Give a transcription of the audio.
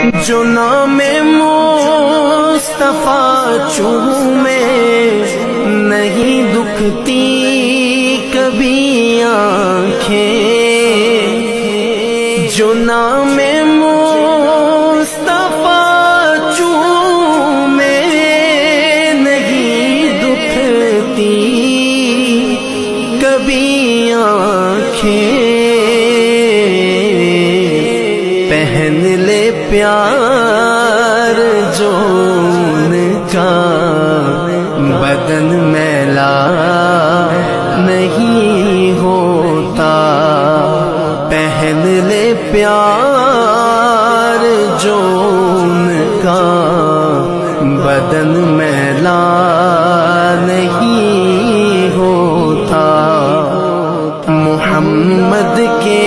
جو نام مصطفیٰ چومے نہیں دکھتی کبھی آنکھیں، جو نام مصطفیٰ چومے نہیں دکھتی کبھی آنکھیں، پہن لے پیار جو ان کا بدن میلا نہیں ہوتا، پہن لے پیار جو ان کا بدن میلا نہیں ہوتا، محمد کے